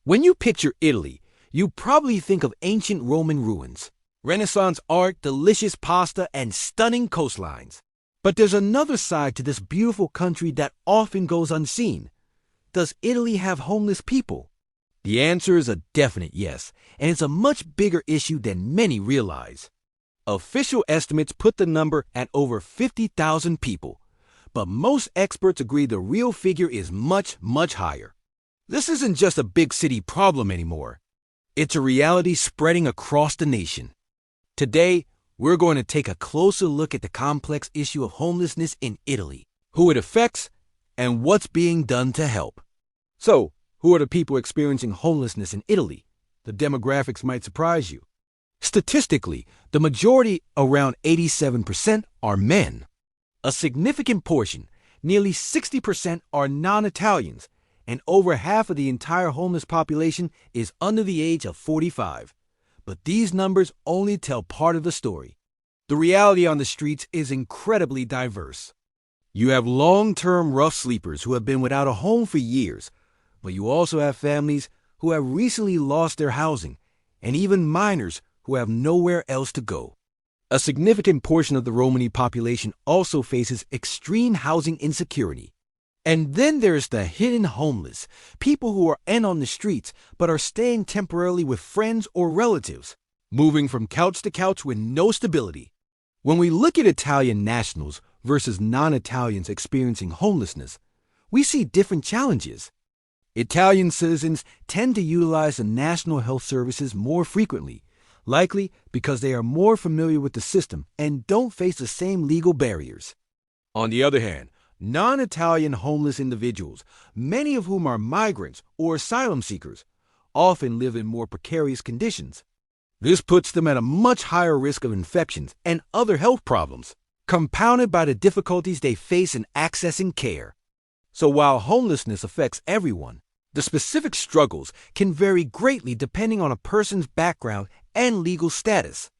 When you picture Italy, you probably think of ancient Roman ruins, Renaissance art, delicious pasta, and stunning coastlines. But there's another side to this beautiful country that often goes unseen. Does Italy have homeless people? The answer is a definite yes, and it's a much bigger issue than many realize. Official estimates put the number at over 50,000 people, but most experts agree the real figure is much, much higher. This isn't just a big city problem anymore. It's a reality spreading across the nation. Today, we're going to take a closer look at the complex issue of homelessness in Italy, who it affects, and what's being done to help. So, who are the people experiencing homelessness in Italy? The demographics might surprise you. Statistically, the majority, around 87%, are men. A significant portion, nearly 60%, are non-Italians, and over half of the entire homeless population is under the age of 45. But these numbers only tell part of the story. The reality on the streets is incredibly diverse. You have long-term rough sleepers who have been without a home for years, but you also have families who have recently lost their housing, and even minors who have nowhere else to go. A significant portion of the Romani population also faces extreme housing insecurity. And then there's the hidden homeless, people who are on the streets but are staying temporarily with friends or relatives, moving from couch to couch with no stability. When we look at Italian nationals versus non-Italians experiencing homelessness, we see different challenges. Italian citizens tend to utilize the national health services more frequently, likely because they are more familiar with the system and don't face the same legal barriers. On the other hand, non-Italian homeless individuals, many of whom are migrants or asylum seekers, often live in more precarious conditions. This puts them at a much higher risk of infections and other health problems, compounded by the difficulties they face in accessing care. So while homelessness affects everyone, the specific struggles can vary greatly depending on a person's background and legal status.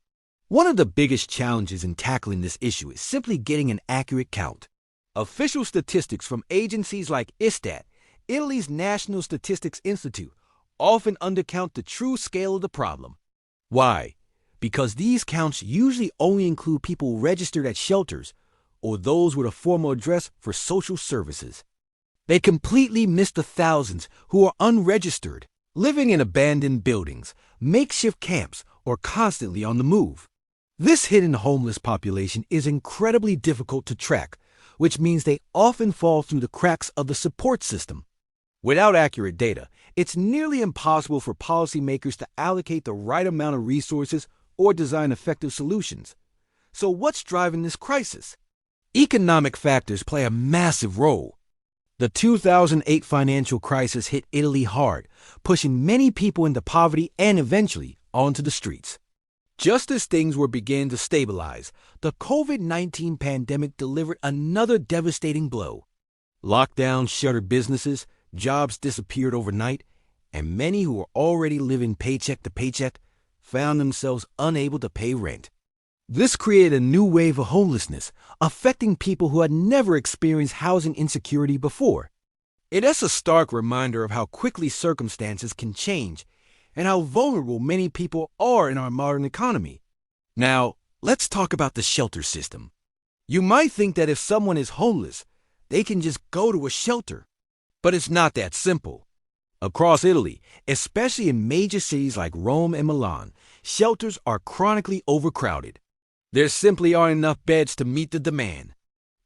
One of the biggest challenges in tackling this issue is simply getting an accurate count. Official statistics from agencies like Istat, Italy's National Statistics Institute, often undercount the true scale of the problem. Why? Because these counts usually only include people registered at shelters or those with a formal address for social services. They completely miss the thousands who are unregistered, living in abandoned buildings, makeshift camps, or constantly on the move. This hidden homeless population is incredibly difficult to track, which means they often fall through the cracks of the support system. Without accurate data, it's nearly impossible for policymakers to allocate the right amount of resources or design effective solutions. So what's driving this crisis? Economic factors play a massive role. The 2008 financial crisis hit Italy hard, pushing many people into poverty and eventually onto the streets. Just as things were beginning to stabilize, the COVID-19 pandemic delivered another devastating blow. Lockdowns shuttered businesses, jobs disappeared overnight, and many who were already living paycheck to paycheck found themselves unable to pay rent. This created a new wave of homelessness, affecting people who had never experienced housing insecurity before. It is a stark reminder of how quickly circumstances can change and how vulnerable many people are in our modern economy. Now, let's talk about the shelter system. You might think that if someone is homeless, they can just go to a shelter. But it's not that simple. Across Italy, especially in major cities like Rome and Milan, shelters are chronically overcrowded. There simply aren't enough beds to meet the demand.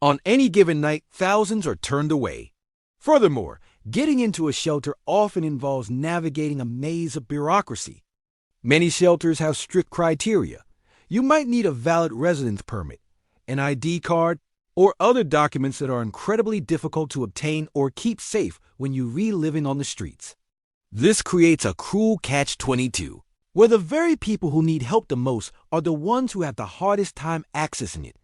On any given night, thousands are turned away. Furthermore, getting into a shelter often involves navigating a maze of bureaucracy. Many shelters have strict criteria. You might need a valid residence permit, an ID card, or other documents that are incredibly difficult to obtain or keep safe when you re-living on the streets. This creates a cruel catch-22, where the very people who need help the most are the ones who have the hardest time accessing it.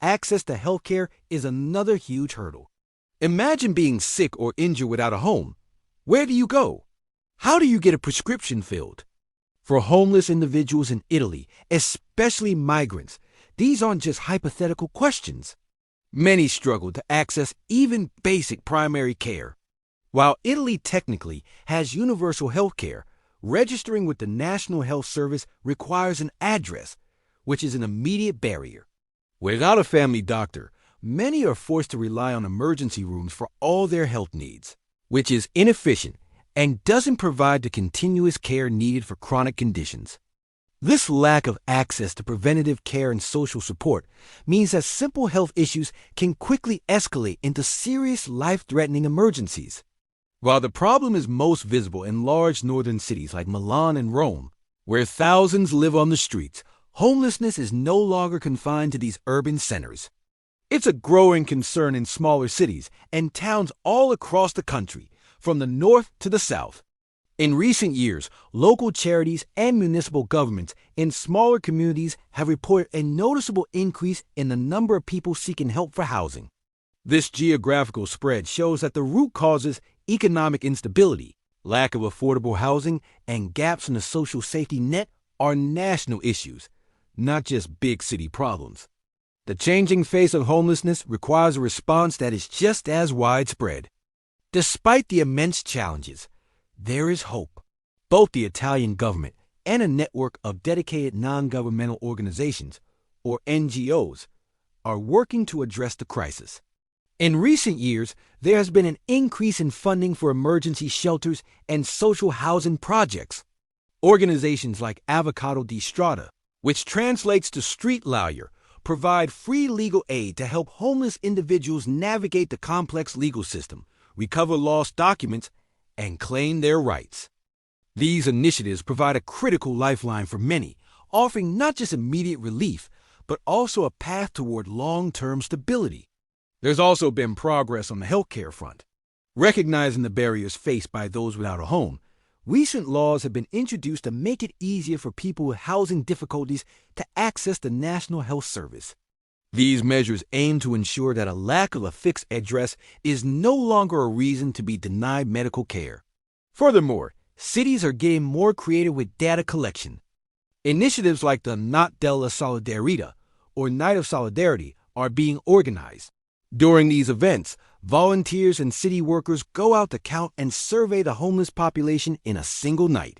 Access to healthcare is another huge hurdle. Imagine being sick or injured without a home. Where do you go? How do you get a prescription filled? For homeless individuals in Italy, especially migrants, these aren't just hypothetical questions. Many struggle to access even basic primary care. While Italy technically has universal health care, registering with the National Health Service requires an address, which is an immediate barrier. Without a family doctor, many are forced to rely on emergency rooms for all their health needs, which is inefficient and doesn't provide the continuous care needed for chronic conditions. This lack of access to preventative care and social support means that simple health issues can quickly escalate into serious life-threatening emergencies. While the problem is most visible in large northern cities like Milan and Rome, where thousands live on the streets, homelessness is no longer confined to these urban centers. It's a growing concern in smaller cities and towns all across the country, from the north to the south. In recent years, local charities and municipal governments in smaller communities have reported a noticeable increase in the number of people seeking help for housing. This geographical spread shows that the root causes, economic instability, lack of affordable housing, and gaps in the social safety net, are national issues, not just big city problems. The changing face of homelessness requires a response that is just as widespread. Despite the immense challenges, there is hope. Both the Italian government and a network of dedicated non-governmental organizations, or NGOs, are working to address the crisis. In recent years, there has been an increase in funding for emergency shelters and social housing projects. Organizations like Avocado di Strada, which translates to street lawyer, provide free legal aid to help homeless individuals navigate the complex legal system, recover lost documents, and claim their rights. These initiatives provide a critical lifeline for many, offering not just immediate relief, but also a path toward long-term stability. There's also been progress on the healthcare front. Recognizing the barriers faced by those without a home, recent laws have been introduced to make it easier for people with housing difficulties to access the National Health Service. These measures aim to ensure that a lack of a fixed address is no longer a reason to be denied medical care. Furthermore, cities are getting more creative with data collection. Initiatives like the Notte della Solidarietà, or Night of Solidarity, are being organized. During these events, volunteers and city workers go out to count and survey the homeless population in a single night.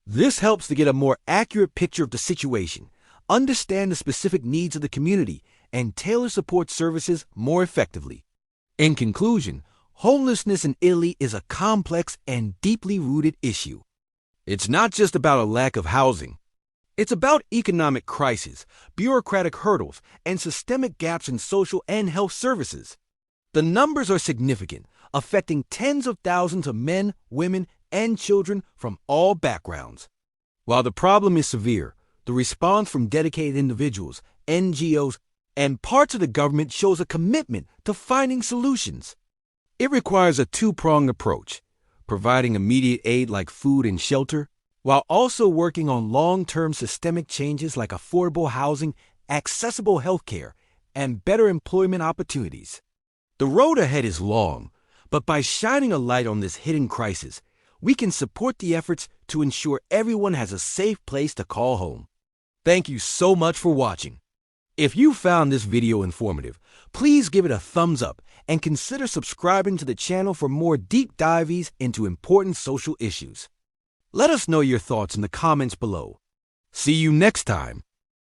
This helps to get a more accurate picture of the situation, understand the specific needs of the community, and tailor support services more effectively. In conclusion, homelessness in Italy is a complex and deeply rooted issue. It's not just about a lack of housing. It's about economic crisis, bureaucratic hurdles, and systemic gaps in social and health services. The numbers are significant, affecting tens of thousands of men, women, and children from all backgrounds. While the problem is severe, the response from dedicated individuals, NGOs, and parts of the government shows a commitment to finding solutions. It requires a two-pronged approach, providing immediate aid like food and shelter, while also working on long-term systemic changes like affordable housing, accessible healthcare, and better employment opportunities. The road ahead is long, but by shining a light on this hidden crisis, we can support the efforts to ensure everyone has a safe place to call home. Thank you so much for watching. If you found this video informative, please give it a thumbs up and consider subscribing to the channel for more deep dives into important social issues. Let us know your thoughts in the comments below. See you next time.